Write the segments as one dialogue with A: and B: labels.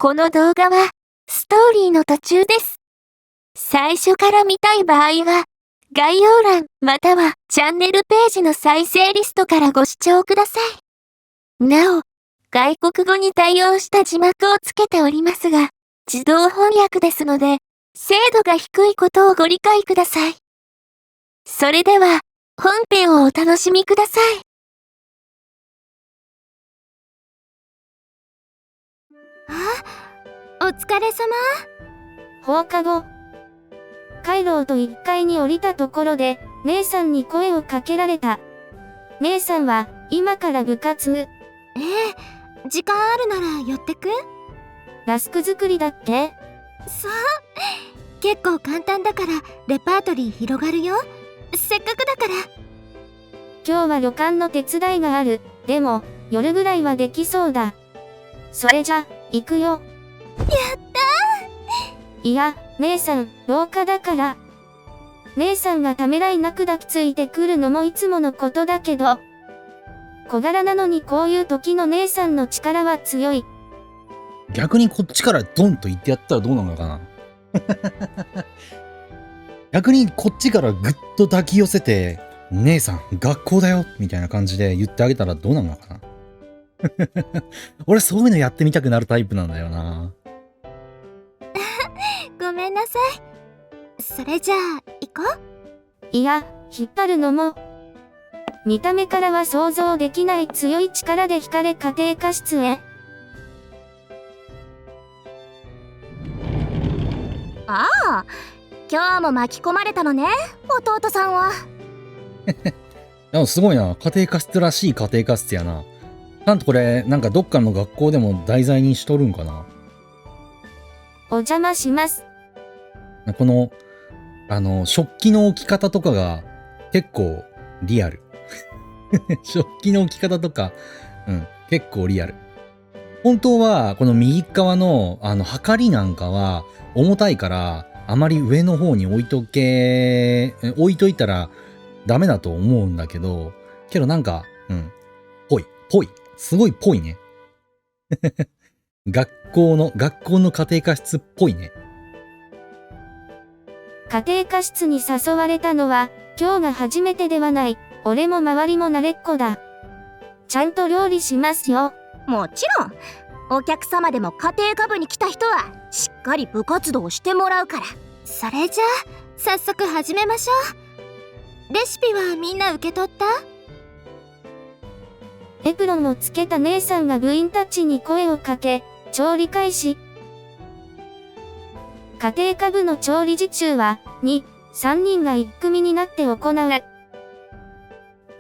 A: この動画はストーリーの途中です。最初から見たい場合は概要欄またはチャンネルページの再生リストからご視聴ください。なお、外国語に対応した字幕をつけておりますが、自動翻訳ですので、精度が低いことをご理解ください。それでは、本編をお楽しみください。
B: お疲れ様。
C: 放課後、カイロウと1階に降りたところで、姉さんに声をかけられた。姉さんは、今から部活。
B: 時間あるなら寄ってく？
C: ラスク作りだって？
B: そう。結構簡単だからレパートリー広がるよ。せっかくだから。
C: 今日は旅館の手伝いがある。でも、夜ぐらいはできそうだ。それじゃ、行くよ。
B: やった
C: ー！いや、姉さん、廊下だから。姉さんがためらいなく抱きついてくるのもいつものことだけど。小柄なのにこういう時の姉さんの力は強い。
D: 逆にこっちからドンと言ってやったらどうなのかな逆にこっちからぐっと抱き寄せて、姉さん、学校だよみたいな感じで言ってあげたらどうなのかな俺そういうのやってみたくなるタイプなんだよな。
B: ごめんなさい。それじゃあ、行こう。
C: いや、引っ張るのも。見た目からは想像できない強い力で惹かれ家庭科室へ。
B: ああ、今日も巻き込まれたのね、弟さんは。
D: でもすごいな。家庭科室らしい家庭科室やな。なんとこれ、なんかどっかの学校でも題材にしとるんかな。
C: お邪魔します。
D: この、食器の置き方とかが結構リアル。食器の置き方とか、結構リアル。本当は、この右側の、はかりなんかは重たいから、あまり上の方に置いといたらダメだと思うんだけど、けどなんか、ぽい。すごいぽいね。学校の家庭科室っぽいね。
C: 家庭科室に誘われたのは、今日が初めてではない。俺も周りも慣れっこだ。ちゃんと料理しますよ。
B: もちろん。お客様でも家庭科部に来た人は、しっかり部活動をしてもらうから。それじゃあ、早速始めましょう。レシピはみんな受け取った？
C: エプロンをつけた姉さんが部員たちに声をかけ、調理開始。家庭科部の調理受注は、3人が1組になって行う。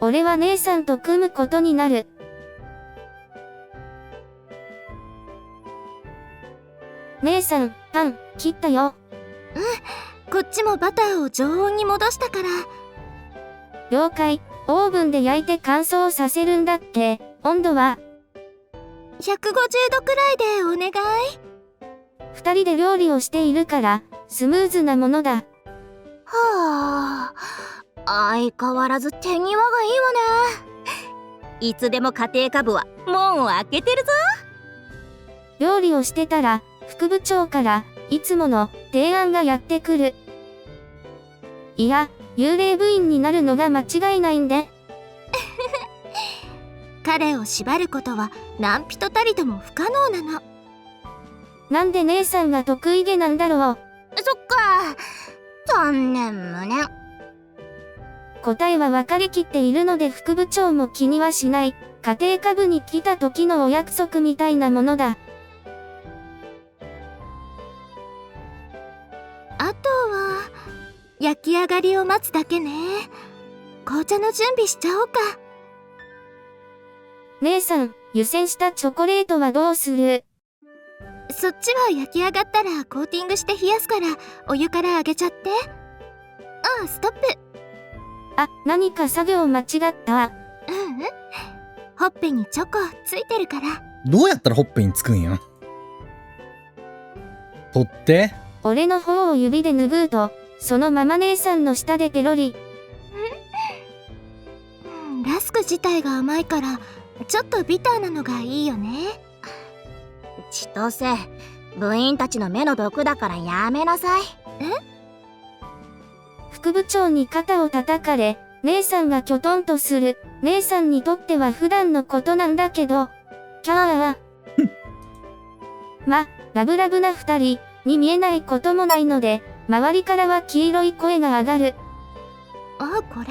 C: 俺は姉さんと組むことになる。姉さん、パン、切ったよ。
B: こっちもバターを常温に戻したから。
C: 了解。オーブンで焼いて乾燥させるんだって。温度は
B: 150度くらいでお願い。
C: 2人で料理をしているから、スムーズなものだ。
B: はあ、相変わらず手際がいいわね。いつでも家庭科部は門を開けてるぞ。
C: 料理をしてたら、副部長からいつもの提案がやってくる。いや、幽霊部員になるのが間違いないんで。
B: 彼を縛ることは何人たりとも不可能なの。
C: なんで姉さんが得意げなんだろう。
B: そっか。残念無念。
C: 答えは分かりきっているので副部長も気にはしない。家庭科部に来た時のお約束みたいなものだ。
B: あとは焼き上がりを待つだけね。紅茶の準備しちゃおうか。
C: 姉さん、湯煎したチョコレートはどうする？
B: そっちは焼き上がったらコーティングして冷やすからお湯からあげちゃって。ああ、ストップ。
C: あ、何か作業間違った。
B: ほっぺにチョコついてるから。
D: どうやったらほっぺにつくんや。取って。
C: 俺の方を指で拭うと、そのまま姉さんの下でペロリ。
B: ラスク自体が甘いからちょっとビターなのがいいよね。千歳、部員たちの目の毒だからやめなさい。
C: 副部長に肩を叩かれ、姉さんがきょとんとする。姉さんにとっては普段のことなんだけど。キャー。ラブラブな二人に見えないこともないので、周りからは黄色い声が上がる。
B: あ、これ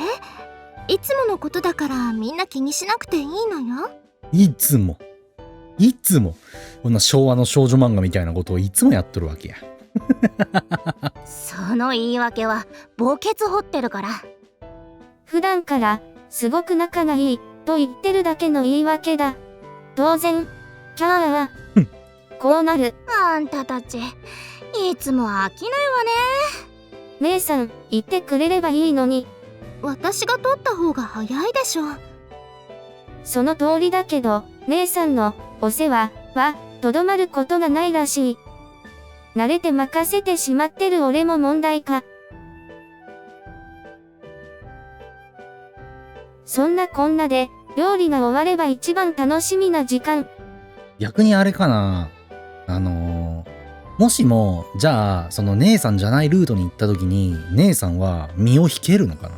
B: いつものことだからみんな気にしなくていいのよ。
D: いつもこんな昭和の少女漫画みたいなことをいつもやっとるわけや。
B: その言い訳は墓穴掘ってるから。
C: 普段からすごく仲がいいと言ってるだけの言い訳だ。当然、キャー。こうなる。
B: あんたたちいつも飽きないわね。
C: 姉さん、言ってくれればいいのに。
B: 私が取った方が早いでしょ。
C: その通りだけど、姉さんのお世話はとどまることがないらしい。慣れて任せてしまってる俺も問題か。そんなこんなで、料理が終われば一番楽しみな時間。
D: 逆にあれかな、もしも、じゃあ、その姉さんじゃないルートに行った時に、姉さんは身を引けるのかな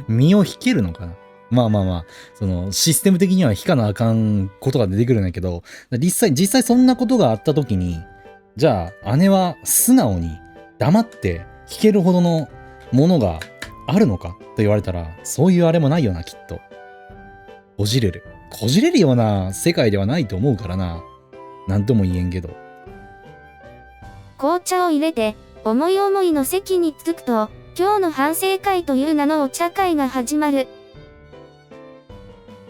D: 身を引けるのかな。まあ、その、システム的には引かなあかんことが出てくるんだけど、実際そんなことがあった時に、じゃあ、姉は素直に黙って引けるほどのものがあるのかと言われたら、そういうあれもないよな、きっと。こじれるような世界ではないと思うからな。なんとも言えんけど。
C: 紅茶を入れて、思い思いの席に着くと、今日の反省会という名のお茶会が始まる。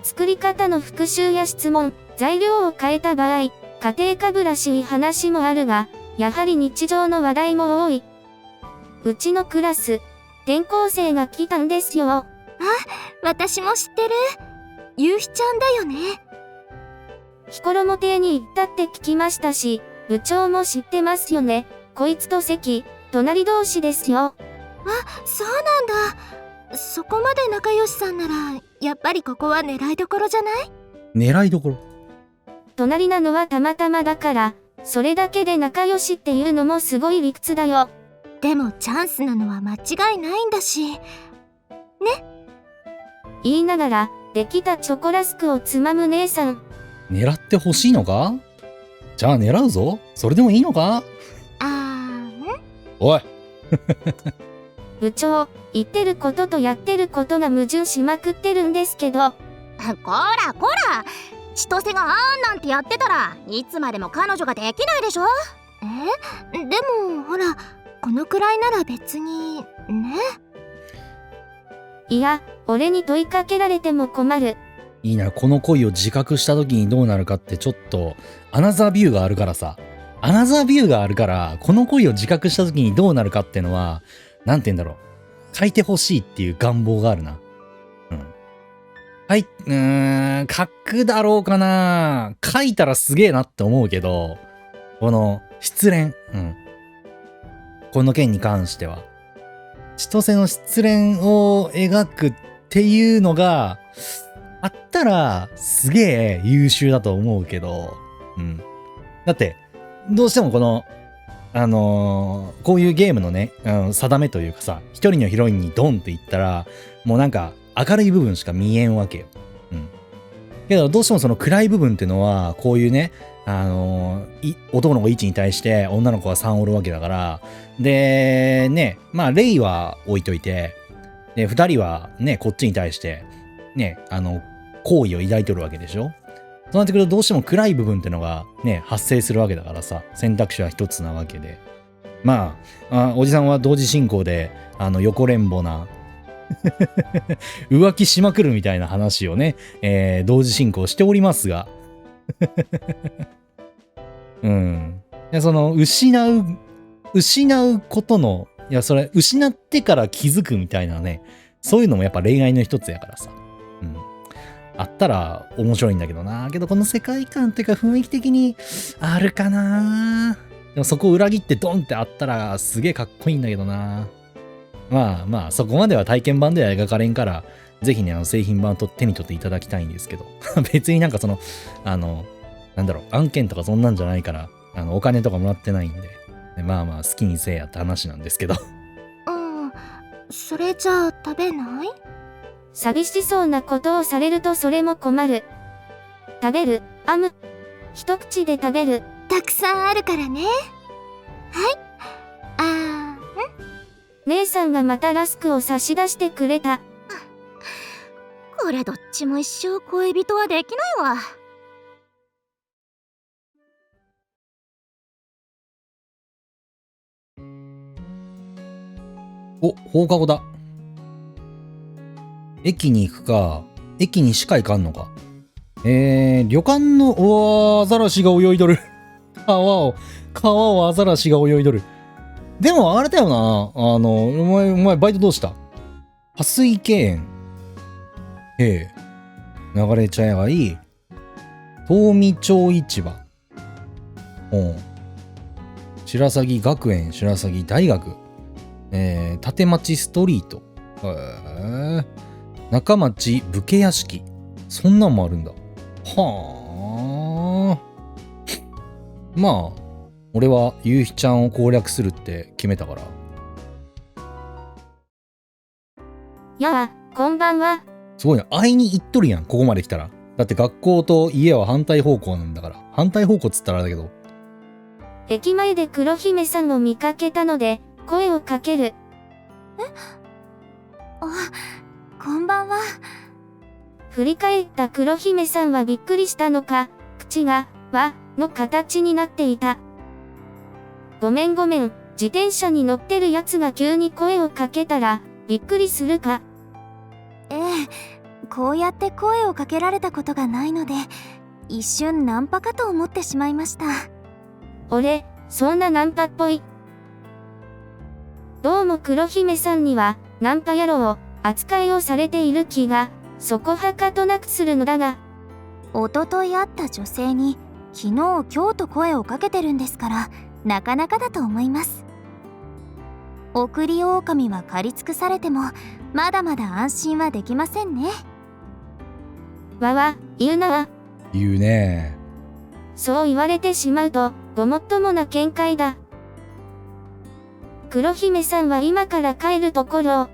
C: 作り方の復習や質問、材料を変えた場合、家庭科ぶらしい話もあるが、やはり日常の話題も多い。うちのクラス、転校生が来たんですよ。
B: 私も知ってる。ゆうひちゃんだよね。
C: 彦呂も邸に行ったって聞きましたし、部長も知ってますよね。こいつと席、隣同士ですよ。
B: そうなんだ。そこまで仲良しさんならやっぱりここは狙いどころじゃない？
D: 狙いどころ。
C: 隣なのはたまたまだから、それだけで仲良しっていうのもすごい理屈だよ。
B: でもチャンスなのは間違いないんだし。
C: 言いながら、できたチョコラスクをつまむ姉さん。
D: 狙ってほしいのか？じゃあ狙うぞ。それでもいいのか？おい
C: 部長、言ってることとやってることが矛盾しまくってるんですけど。
B: こら千歳があーんなんてやってたらいつまでも彼女ができないでしょ。でもほら、このくらいなら別にね。
C: いや、俺に問いかけられても困る。
D: いいな、この恋を自覚した時にどうなるかってちょっとアナザービューがあるからさ。アナザービューがあるから、この恋を自覚した時にどうなるかってのは、なんて言うんだろう。書いてほしいっていう願望があるな。はい、書くだろうかな。書いたらすげえなって思うけど、この失恋、この件に関しては、千歳の失恋を描くっていうのがあったらすげえ優秀だと思うけど、だってどうしてもこのこういうゲームのね、定めというかさ、一人のヒロインにドンって言ったらもうなんか明るい部分しか見えんわけよ。けどどうしてもその暗い部分っていうのはこういうね、男の子1に対して女の子が3おるわけだから、でね、まあレイは置いといて、で2人はねこっちに対してね好意を抱いとるわけでしょ。そうなってくるとどうしても暗い部分ってのがね発生するわけだからさ、選択肢は一つなわけで、まあおじさんは同時進行で横連母な浮気しまくるみたいな話をね、同時進行しておりますがその失うことの、いやそれ失ってから気づくみたいなね、そういうのもやっぱ恋愛の一つやからさ、あったら面白いんだけどな。けどこの世界観っていうか雰囲気的にあるかな。でもそこを裏切ってドンってあったらすげえかっこいいんだけどな。まあそこまでは体験版では描かれんから、ぜひね製品版を手に取っていただきたいんですけど別になんかそのなんだろう、案件とかそんなんじゃないから、お金とかもらってないんで、まあまあ好きにせえやって話なんですけど。
B: うん、それじゃあ食べない？
C: 寂しそうなことをされるとそれも困る。食べる、一口で食べる。
B: たくさんあるからね。はい。
C: 姉さんがまたラスクを差し出してくれた。
B: これどっちも一生恋人はできないわ。
D: お、放課後だ。駅に行くか、駅にしか行かんのか。旅館の、うわー、アザラシが泳いどる。川をアザラシが泳いどる。でもあれだよな。お前バイトどうした？蓮水敬園。流れ茶屋街。東美町市場。白鷺学園、白鷺大学。立町ストリート。中町武家屋敷。そんなんもあるんだ。はあ。まあ、俺は夕日ちゃんを攻略するって決めたから。
C: やあ、こんばんは。
D: すごいな。会いに行っとるやん、ここまで来たら。だって学校と家は反対方向なんだから。反対方向っつったらあれだけど。
C: 駅前で黒姫さんを見かけたので、声をかける。
B: こんばんは。
C: 振り返った黒姫さんはびっくりしたのか、口が、わ、の形になっていた。ごめん、自転車に乗ってるやつが急に声をかけたら、びっくりするか。
B: こうやって声をかけられたことがないので、一瞬ナンパかと思ってしまいました。
C: 俺、そんなナンパっぽい。どうも黒姫さんには、ナンパ野郎、扱いをされている気が、そこはかとなくするのだが。
B: おととい会った女性に、昨日今日と声をかけてるんですから、なかなかだと思います。送り狼は狩り尽くされても、まだまだ安心はできませんね。
C: 言うなわ。
D: 言うね。
C: そう言われてしまうと、ごもっともな見解だ。黒姫さんは今から帰るところを。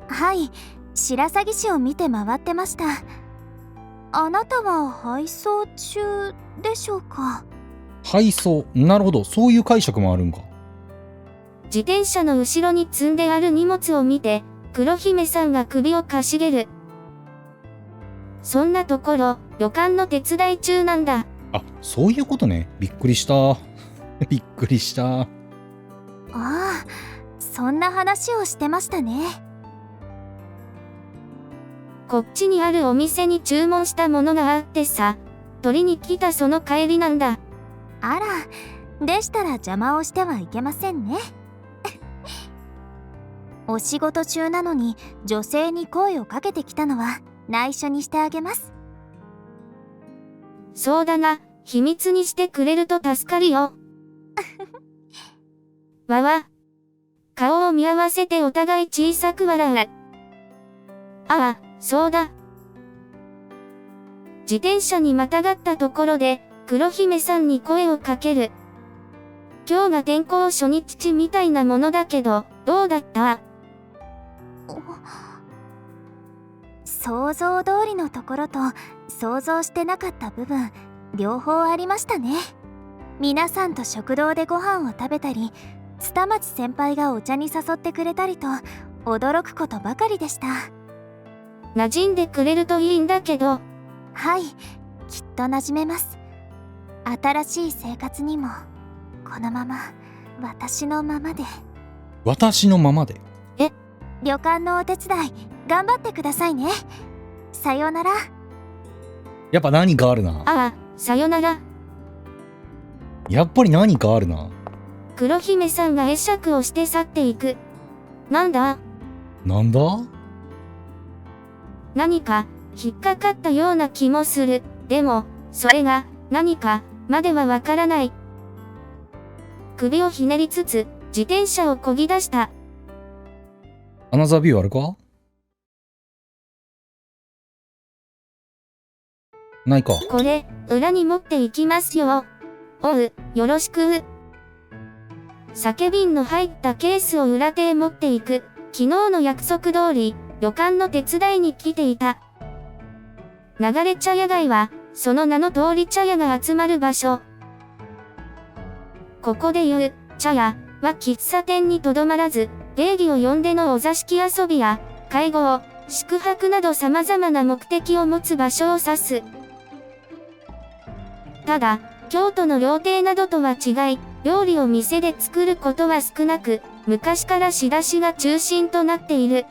B: はい、白鷺市を見て回ってました。あなたは配送中でしょうか？
D: 配送。なるほど。そういう解釈もあるんか。
C: 自転車の後ろに積んである荷物を見て、黒姫さんが首をかしげる。そんなところ、旅館の手伝い中なんだ。
D: あ、そういうことね。びっくりした。びっくりした。
B: ああ、そんな話をしてましたね。
C: こっちにあるお店に注文したものがあってさ、取りに来たその帰りなんだ。
B: あら、でしたら邪魔をしてはいけませんね。お仕事中なのに女性に声をかけてきたのは内緒にしてあげます。
C: そうだな、秘密にしてくれると助かるよ。顔を見合わせてお互い小さく笑う。ああ、そうだ。自転車にまたがったところで、黒姫さんに声をかける。今日が転校初日みたいなものだけど、どうだった？
B: 想像通りのところと想像してなかった部分、両方ありましたね。皆さんと食堂でご飯を食べたり、蔦町先輩がお茶に誘ってくれたりと、驚くことばかりでした。
C: 馴染んでくれるといいんだけど。
B: はい、きっと馴染めます。新しい生活にも、このまま、私のままで。
D: 私のままで。
B: 旅館のお手伝い、頑張ってくださいね。さよなら。
D: やっぱ何かあるな。
C: ああ、さよなら。
D: やっぱり何かあるな。
C: 黒姫さんが会釈をして去っていく。なんだ？
D: なんだ？
C: 何か引っかかったような気もする。でも、それが何かまではわからない。首をひねりつつ、自転車を漕ぎ出した。
D: アナザービューあるか？ないか。
C: これ、裏に持っていきますよ。おう、よろしく。酒瓶の入ったケースを裏手へ持っていく。昨日の約束通り、旅館の手伝いに来ていた。流れ茶屋街は、その名の通り茶屋が集まる場所。ここで言う、茶屋は喫茶店にとどまらず、礼儀を呼んでのお座敷遊びや、会合、宿泊など様々な目的を持つ場所を指す。ただ、京都の料亭などとは違い、料理を店で作ることは少なく、昔から仕出しが中心となっている。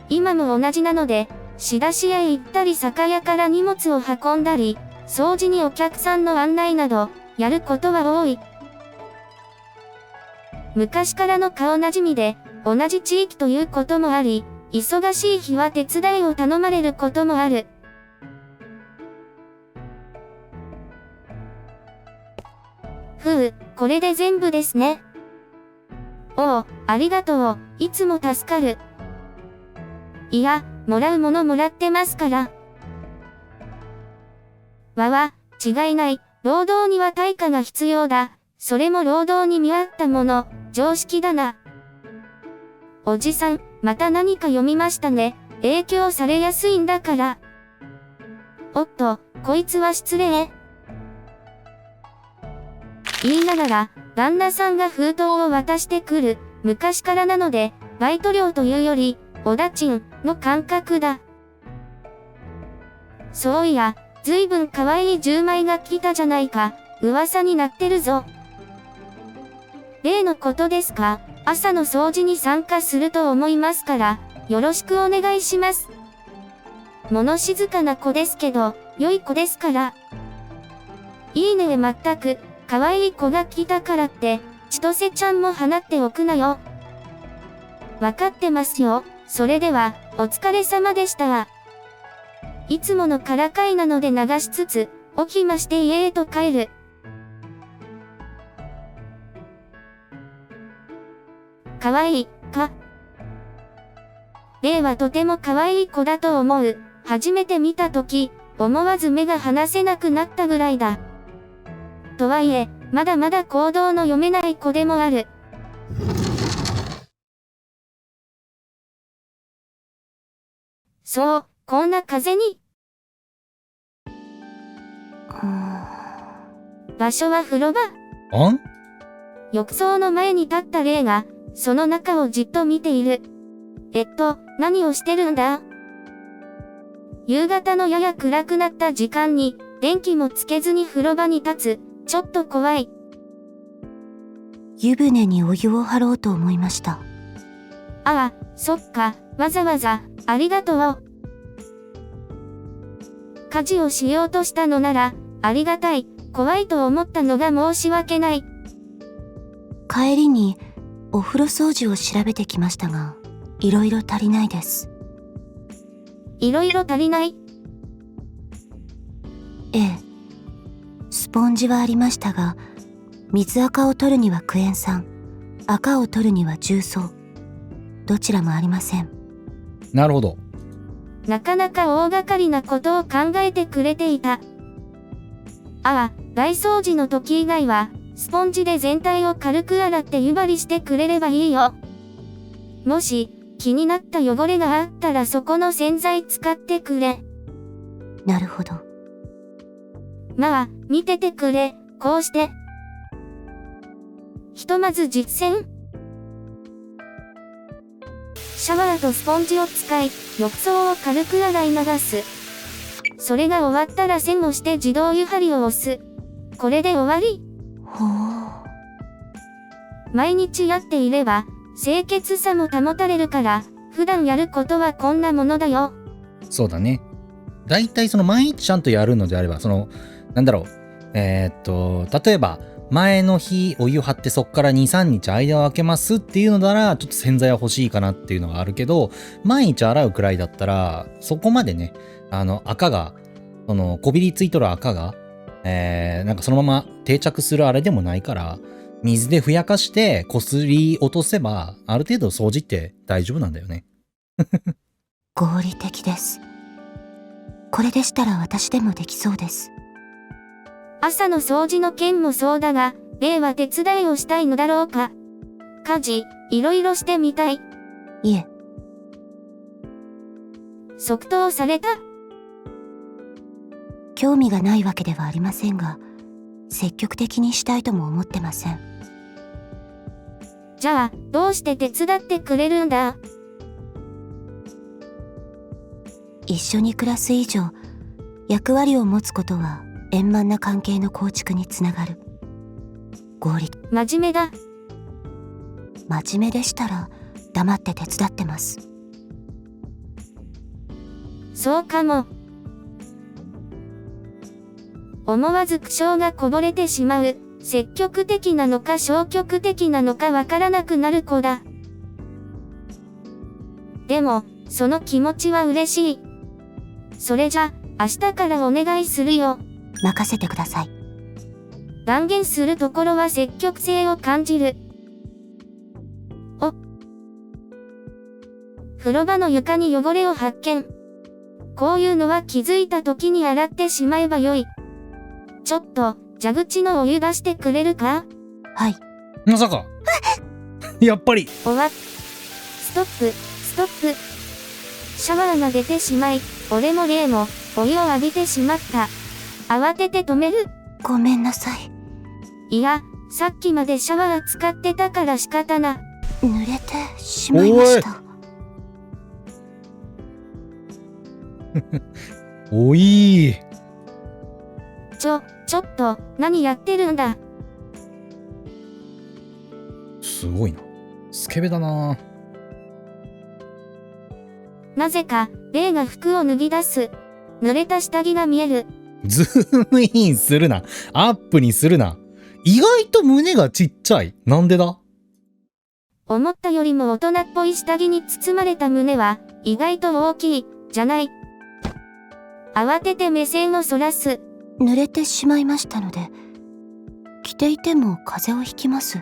C: 今も同じなので、仕出しへ行ったり酒屋から荷物を運んだり、掃除にお客さんの案内など、やることは多い。昔からの顔なじみで、同じ地域ということもあり、忙しい日は手伝いを頼まれることもある。これで全部ですね。おう、ありがとう、いつも助かる。いや、もらうものもらってますから。違いない。労働には対価が必要だ。それも労働に見合ったもの、常識だな。おじさん、また何か読みましたね。影響されやすいんだから。おっと、こいつは失礼。言いながら、旦那さんが封筒を渡してくる。昔からなので、バイト料というより、おだちんの感覚だ。そういや、ずいぶん可愛い10枚が来たじゃないか。噂になってるぞ。例のことですか？朝の掃除に参加すると思いますから、よろしくお願いします。物静かな子ですけど、良い子ですから。いいねえ、まったく。可愛い子が来たからって、千歳ちゃんも放っておくなよ。わかってますよ。それでは、お疲れ様でした。いつものからかいなので流しつつ、お暇して家へと帰る。かわいい、か。レイはとても可愛い子だと思う。初めて見たとき、思わず目が離せなくなったぐらいだ。とはいえ、まだまだ行動の読めない子でもある。そう、こんな風に。場所は風呂場。浴槽の前に立ったレイが、その中をじっと見ている。何をしてるんだ？夕方のやや暗くなった時間に、電気もつけずに風呂場に立つ。ちょっと怖い。
B: 湯船にお湯を張ろうと思いました。
C: ああ、そっか、わざわざ、ありがとう。家事をしようとしたのなら、ありがたい。怖いと思ったのが申し訳ない。
B: 帰りに、お風呂掃除を調べてきましたが、いろいろ足りないです。
C: いろいろ足りない？
B: ええ。スポンジはありましたが、水垢を取るにはクエン酸、垢を取るには重曹。どちらもありません。
D: なるほど。
C: なかなか大掛かりなことを考えてくれていた。ああ、大掃除の時以外は、スポンジで全体を軽く洗って湯張りしてくれればいいよ。もし、気になった汚れがあったらそこの洗剤使ってくれ。
B: なるほど。
C: まあ、見ててくれ、こうして。ひとまず実践。シャワーとスポンジを使い、浴槽を軽く洗い流す。それが終わったら線をして自動湯張りを押す。これで終わり？
B: ほう。
C: 毎日やっていれば、清潔さも保たれるから、普段やることはこんなものだよ。
D: そうだね。だいたいその毎日ちゃんとやるのであれば、なんだろう。例えば、前の日お湯張ってそっから2、3日間を空けますっていうのなら、ちょっと洗剤は欲しいかなっていうのがあるけど、毎日洗うくらいだったら、そこまでね、赤が、こびりついとる赤が、なんかそのまま定着するあれでもないから、水でふやかしてこすり落とせば、ある程度掃除って大丈夫なんだよね。
B: 合理的です。これでしたら私でもできそうです。
C: 朝の掃除の件もそうだが、レイは手伝いをしたいのだろうか。家事、いろいろしてみたい。
B: いえ、
C: 即答された。
B: 興味がないわけではありませんが、積極的にしたいとも思ってません。
C: じゃあ、どうして手伝ってくれるんだ？
B: 一緒に暮らす以上、役割を持つことは円満な関係の構築につながる。合理。
C: 真面目だ。
B: 真面目でしたら黙って手伝ってます。
C: そうかも。思わず苦笑がこぼれてしまう。積極的なのか消極的なのかわからなくなる子だ。でも、その気持ちは嬉しい。それじゃ、明日からお願いするよ。
B: 任せてください。
C: 断言するところは積極性を感じる。お。風呂場の床に汚れを発見。こういうのは気づいた時に洗ってしまえばよい。ちょっと、蛇口のお湯出してくれるか？
B: はい。
D: まさかやっぱり
C: ストップ、ストップ。シャワーが出てしまい、俺もレイも、お湯を浴びてしまった。慌てて止める。
B: ごめんなさい。
C: いや、さっきまでシャワー使ってたから仕方な。
B: 濡れてしまいました。
D: おい
C: ちょっと、何やってるんだ。
D: すごいな。スケベだな。
C: なぜか、レイが服を脱ぎ出す。濡れた下着が見える。
D: ズームインするな。アップにするな。意外と胸がちっちゃい。なんでだ？
C: 思ったよりも大人っぽい下着に包まれた胸は、意外と大きい、じゃない。慌てて目線をそらす。
B: 濡れてしまいましたので、着ていても風邪をひきます。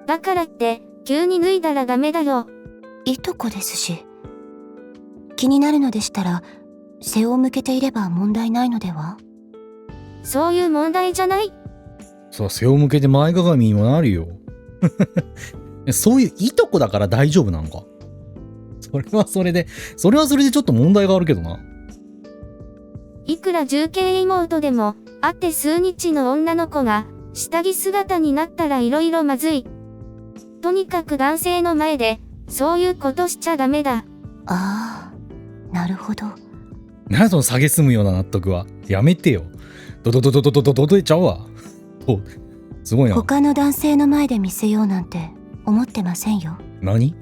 C: だからって、急に脱いだらダメだよ。
B: いとこですし、気になるのでしたら、背を向けていれば問題ないのでは？
C: そういう問題じゃない？
D: さあ、背を向けて前かがみにもなるよ。そういういとこだから大丈夫なのか。それはそれでちょっと問題があるけどな。
C: いくら重慶妹でも、会って数日の女の子が、下着姿になったら色々まずい。とにかく男性の前で、そういうことしちゃダメだ。
B: ああ、なるほど。
D: なんその蔑むような納得は。やめてよ。ドドちゃうわ。お、すごいな。
B: 他の男性の前で見せようなんて思ってませんよ。
D: 何？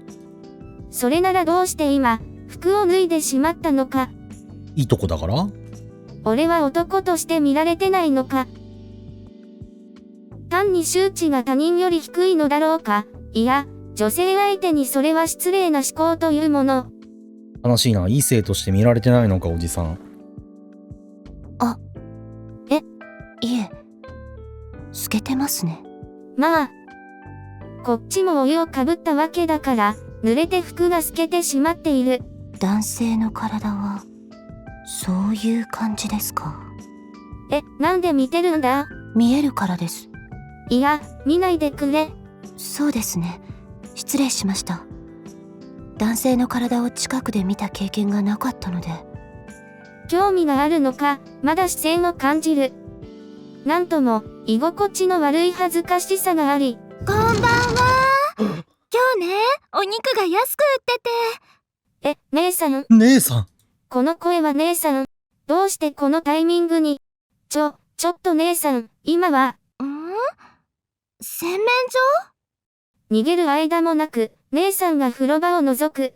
C: それならどうして今、服を脱いでしまったのか。
D: いとこだから？
C: 俺は男として見られてないのか。単に周知が他人より低いのだろうか。いや、女性相手にそれは失礼な思考というもの。
D: 悲しいな。異性として見られてないのか、おじさん。
B: いえ、透けてますね。
C: まあ、こっちもお湯をかぶったわけだから、濡れて服が透けてしまっている。
B: 男性の体は、そういう感じですか。
C: なんで見てるんだ？
B: 見えるからです。
C: いや、見ないでくれ。
B: そうですね。失礼しました。男性の体を近くで見た経験がなかったので。
C: 興味があるのか、まだ視線を感じる。なんとも、居心地の悪い恥ずかしさがあり。
B: こんばんは。今日ね、お肉が安く売ってて。
C: 姉さん？
D: 姉さん。
C: この声は姉さん。どうしてこのタイミングに？ちょっと姉さん、今は。
B: 洗面
C: 逃げる間もなく、姉さんが風呂場を覗く。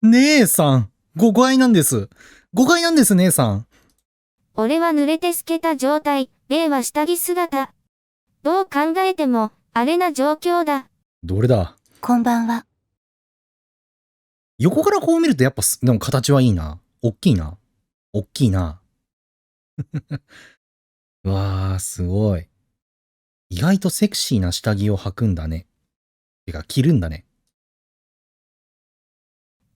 D: 姉さん。誤解なんです、姉さん。
C: 俺は濡れて透けた状態、レイは下着姿。どう考えても、あれな状況だ。
D: どれだ？
B: こんばんは。
D: 横からこう見るとやっぱでも形はいいな。おっきいな。うわー、すごい。意外とセクシーな下着を履くんだね。てか、着るんだね。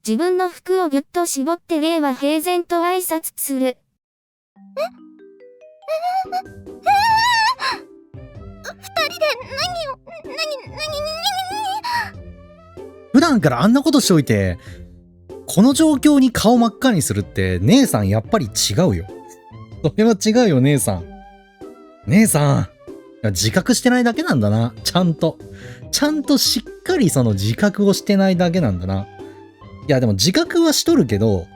C: 自分の服をぎゅっと絞ってレイは平然と挨拶する。
B: 二人で何
D: 普段からあんなことしておいて、この状況に顔真っ赤にするって、姉さんやっぱり違うよ。それは違うよ、姉さん。姉さん。自覚してないだけなんだな。ちゃんとしっかりその自覚をしてないだけなんだな。いや、でも自覚はしとるけど、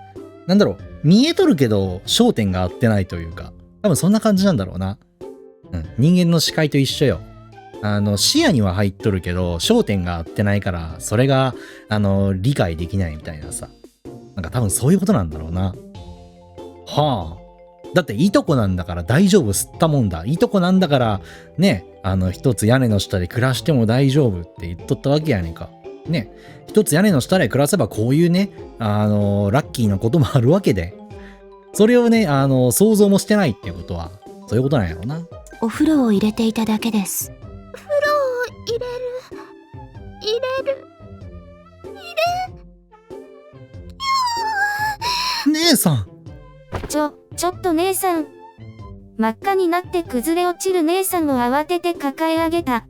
D: なんだろう、見えとるけど、焦点が合ってないというか、多分そんな感じなんだろうな。うん。人間の視界と一緒よ。視野には入っとるけど、焦点が合ってないから、それが、理解できないみたいなさ。なんか多分そういうことなんだろうな。はあ。だっていとこなんだから大丈夫、吸ったもんだ。いとこなんだから、ね、一つ屋根の下で暮らしても大丈夫って言っとったわけやねんか。ね。一つ屋根の下で暮らせばこういうね、ラッキーなこともあるわけで。それをね、想像もしてないっていうことは、そういうことなんやろうな。
A: お風呂を入れていただけです。
B: 風呂を入れる。
D: 姉さん。
C: ちょっと姉さん。真っ赤になって崩れ落ちる姉さんを慌てて抱え上げた。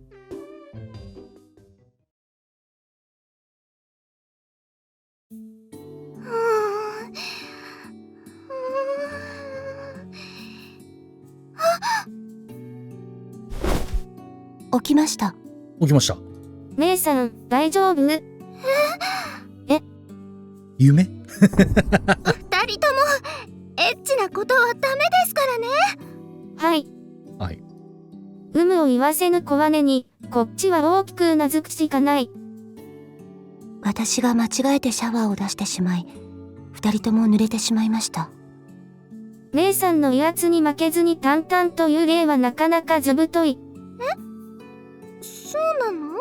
A: 起きました。
D: 起きました。
C: 姉さん、大丈夫？
D: 夢？
B: 二人ともエッチなことはダメですからね。
C: はい。
D: はい。
C: 有無を言わせぬ小姉に、こっちは大きくうなずくしかない。
A: 私が間違えてシャワーを出してしまい、二人とも濡れてしまいました。
C: 姉さんの威圧に負けずに淡々という例はなかなかずぶとい。
B: そうなの？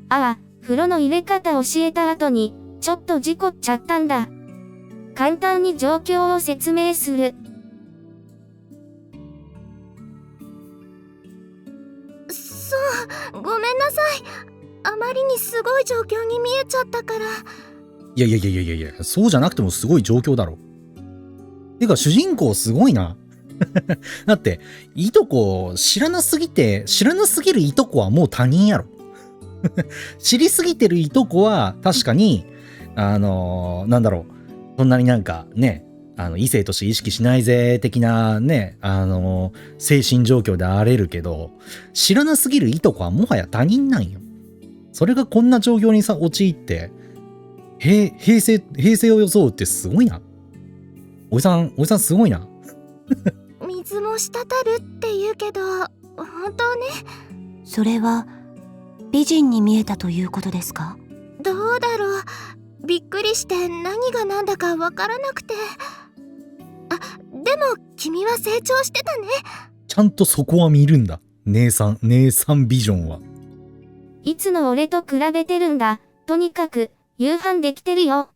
C: ああ、風呂の入れ方教えた後に、ちょっと事故っちゃったんだ。簡単に状況を説明する。
B: そう、ごめんなさい。あまりにすごい状況に見えちゃったから。
D: いや、そうじゃなくてもすごい状況だろ。てか主人公すごいな。だって、いとこ知らなすぎるいとこはもう他人やろ。知りすぎてるいとこは確かに、なんだろう、そんなになんかね、異性として意識しないぜ的なね、精神状況で荒れるけど、知らなすぎるいとこはもはや他人なんよ。それがこんな状況にさ、陥って、平成を装うってすごいな。おじさんすごいな。
B: 水も滴るって言うけど、本当ね。
A: それは、美人に見えたということですか？
B: どうだろう。びっくりして何が何だかわからなくて。あ、でも君は成長してたね。
D: ちゃんとそこは見るんだ。姉さんビジョンは。
C: いつの俺と比べてるんだ。とにかく、夕飯できてるよ。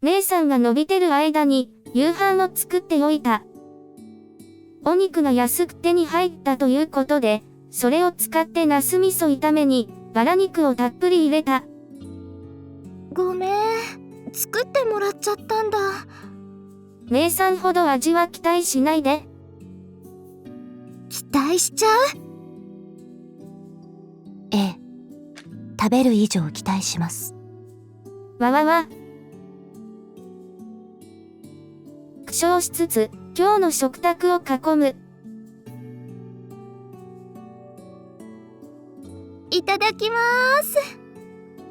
C: 姉さんが伸びてる間に、夕飯を作っておいた。お肉が安く手に入ったということで、それを使ってナス味噌炒めに、バラ肉をたっぷり入れた。
B: ごめん、作ってもらっちゃったんだ。
C: 姉さんほど味は期待しないで。
B: 期待しちゃう？
A: ええ。食べる以上期待します。
C: わわわ。苦笑しつつ、今日の食卓を囲む。
B: いただきまーす。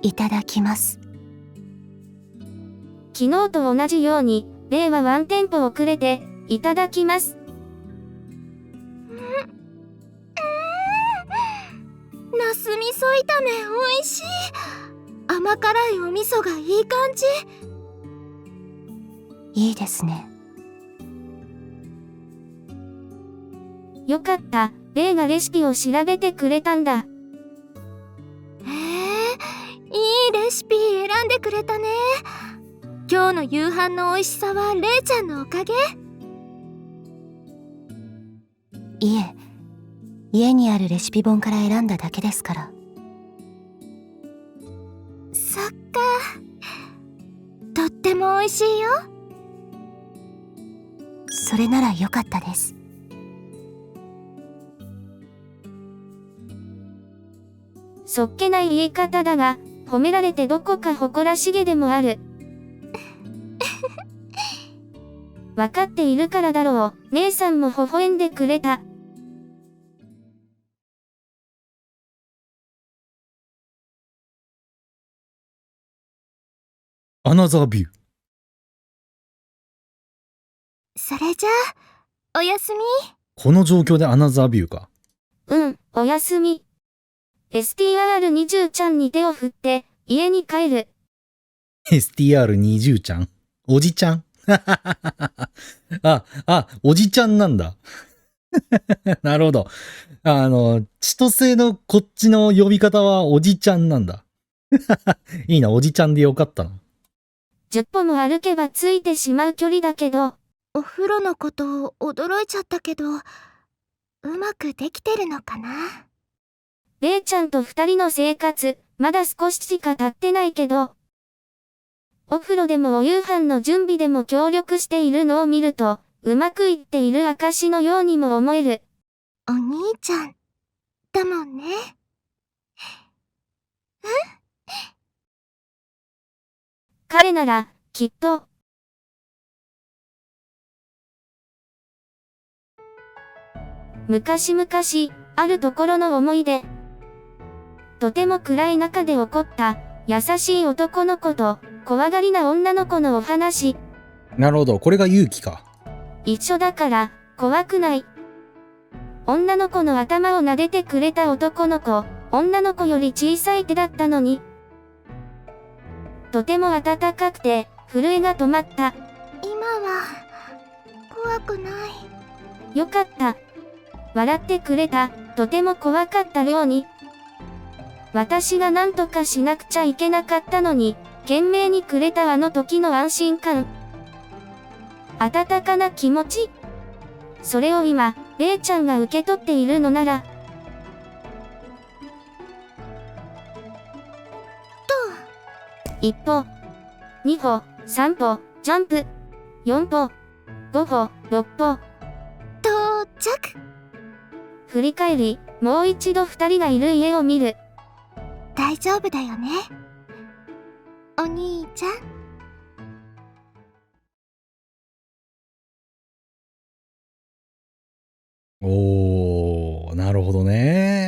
A: いただきます。
C: 昨日と同じように、例はワンテンポ遅れて、いただきます。
B: ナス味噌炒め美味しい。甘辛いお味噌がいい感じ。
A: いいですね。
C: よかった、例がレシピを調べてくれたんだ。
B: いいレシピ選んでくれたね。今日の夕飯の美味しさはレイちゃんのおかげ？
A: いえ、家にあるレシピ本から選んだだけですから。
B: そっか。それならよかったです。
C: そっけない言い方だが、褒められてどこか誇らしげでもある。わかっているからだろう。姉さんも微笑んでくれた。
D: アナザービュー。
B: それじゃあ、おやすみ。
D: この状況でアナザービューか。
C: うん、おやすみ。STR20 ちゃんに手を振って、家に帰る。
D: STR20 ちゃんおじちゃんおじちゃんなんだ。なるほど。千歳のこっちの呼び方はおじちゃんなんだ。いいな、おじちゃんでよかったな。
C: 10歩も歩けばついてしまう距離だけど、
B: お風呂のこと驚いちゃったけど、うまくできてるのかな。
C: れいちゃんと2人の生活、まだ少ししか経ってないけど、お風呂でもお夕飯の準備でも協力しているのを見ると、うまくいっている証のようにも思える。
B: お兄ちゃん、だもんね。
C: 彼なら、きっと。昔々、あるところの思い出。とても暗い中で起こった、優しい男の子と、怖がりな女の子のお話。
D: なるほど、これが勇気か。
C: 一緒だから、怖くない。女の子の頭を撫でてくれた男の子、女の子より小さい手だったのに。とても暖かくて、震えが止まった。
B: 今は、怖くない。
C: よかった。笑ってくれた、とても怖かったように。私が何とかしなくちゃいけなかったのに、懸命にくれたあの時の安心感。温かな気持ち。それを今、れいちゃんが受け取っているのなら。1歩、2歩、3歩、ジャンプ。4歩、5歩、6歩。
B: 到着。
C: 振り返り、もう一度2人がいる家を見る。
B: 大丈夫だよね。お兄ちゃん。
D: おー、なるほどね。